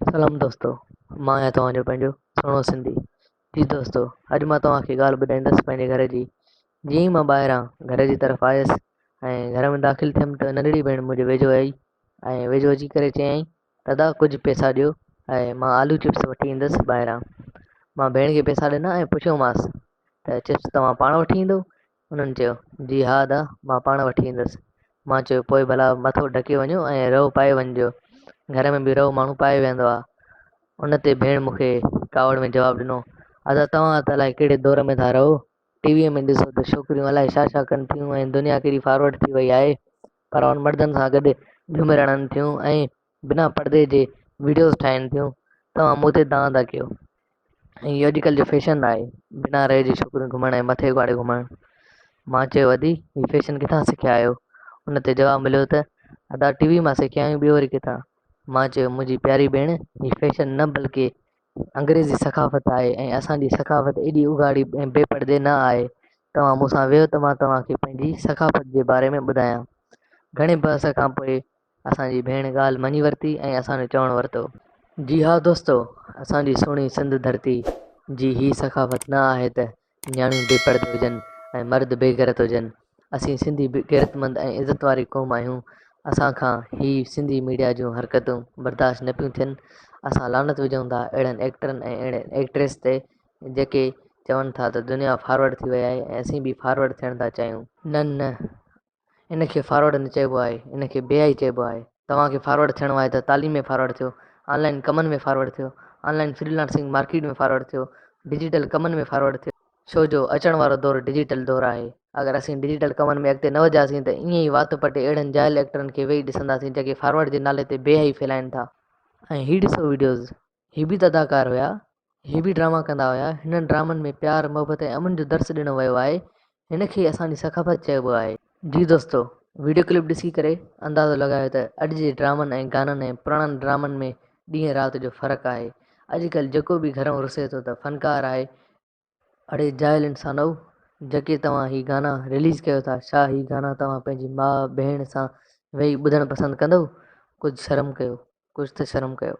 सलाम दोस्तों, मां आहियां तव्हांजो पंहिंजो सुहिणो सिंधी। जी दोस्तों, अॼु मां तव्हांखे ॻाल्हि ॿुधाईंदुसि पंहिंजे घर जी। जीअं ई मां ॿाहिरां घर जी तरफ़ आयुसि ऐं घर में दाख़िल थियुमि त नंढड़ी भेण मुंहिंजे वेझो आई ऐं वेझो अची करे चयईं, दादा कुझु पैसा ॾियो ऐं मां आलू चिप्स वठी ईंदुसि ॿाहिरां। मां भेण खे पैसा ॾिना ऐं पुछियोमांसि त चिप्स तव्हां पाण वठी ईंदो? हुननि चयो, जी हा दा, मां पाण वठी ईंदुसि। मां चयो, पोइ भला मथो ढके वञो ऐं रओ पाए वञिजो, घर में बि रओ माण्हू पाए वेहंदो आहे। उन ते भेण मूंखे कावड़ में जवाबु ॾिनो, अदा तव्हां त अलाए कहिड़े दौर में था रहो। टीवीअ में ॾिसो त छोकिरियूं अलाए छा छा कनि थियूं ऐं दुनिया केॾी फॉर्वड थी वई आहे। पर उन मर्दनि सां गॾु घुमी रहनि थियूं ऐं बिना पर्दे जे वीडियोस ठाहिनि थियूं। तव्हां मूं ते दांह था कयो। ऐं इहो अॼुकल्ह जो फैशन आहे, बिना रहे जी छोकिरियूं घुमण ऐं मथे ॻाड़े घुमणु। मां चयो, अदी हीउ फैशन किथां सिखिया आहियो? उन ते जवाबु मिलियो त अदा टीवी मां सिखिया आहियूं, ॿियो वरी किथां? मां चयो, मुंहिंजी प्यारी भेण, हीउ फैशन न बल्कि अंग्रेज़ी सकाफ़त आहे ऐं असांजी सकाफ़त एॾी उघाड़ी ऐं बेपर्दे न आहे। तव्हां मूंसां वेहो त मां तव्हांखे पंहिंजी सकाफ़त जे बारे में ॿुधायां। घणे बहस खां पोइ असांजी भेण ॻाल्हि मञी वरिती ऐं असांजो चवणु वरितो। जी हा दोस्तो, असांजी सुहिणी सिंध धरती जी ही सकाफ़त न आहे त न्याणियूं बेपर्द हुजनि ऐं मर्द बेग़ैरत हुजनि। असीं सिंधी गैरतमंद ऐं इज़त वारी क़ौम आहियूं। असांखां ही सिंधी मीडिया जूं हरकतूं बर्दाश्त न पियूं थियनि। असां लानत विझूं था अहिड़नि एक्टरनि ऐं अहिड़े एक्ट्रेस ते जेके चवनि था त दुनिया फॉरवर्ड थी वई आहे ऐं असीं बि फॉरवर्ड थियण था चाहियूं। न न, इन खे फॉरवर्ड न चइबो आहे, इन खे बेहाई चइबो आहे। तव्हांखे फॉरवर्ड थियणो आहे त तालीम में फॉरवर्ड थियो, ऑनलाइन कमनि में फॉरवर्ड थियो, ऑनलाइन फ्रीलांसिंग मार्केट में फॉरवर्ड थियो, डिजिटल कमनि में फॉरवर्ड थियो। छो जो अचण वारो दौरु डिजिटल दौरु आहे। अगरि असीं डिजिटल कमनि में अॻिते न वधियासीं त ईअं ई वात पटे अहिड़नि जाइल एक्टरनि खे वेही ॾिसंदासीं जेके फॉरवर्ड जे नाले ते बेहाई फैलाइनि था। ऐं हीअ ॾिसो वीडियोज़, हीअ बि त अदाकार हुया, हीअ बि ड्रामा कंदा हुया। हिननि ड्रामनि में प्यार मोहबत ऐं अमन जो दर्स ॾिनो वियो आहे। हिन खे असांजी सकाफ़त चइबो आहे। जी दोस्तो, वीडियो क्लिप ॾिसी करे अंदाज़ो लॻायो त अॼु जे ड्रामनि ऐं गाननि ऐं पुराणनि ड्रामनि में ॾींहं राति जो फ़र्क़ु आहे। अॼुकल्ह जेको बि घरों रुसे थो त फ़नकार आहे। अड़े जाइल इंसानो, जेके तव्हां ही गाना रिलीज़ कयो था, छा ही गाना तव्हां पंहिंजी माउ भेण सां वेही ॿुधणु पसंदि कंदव? कुझु शर्म कयो, कुझु त शर्म कयो।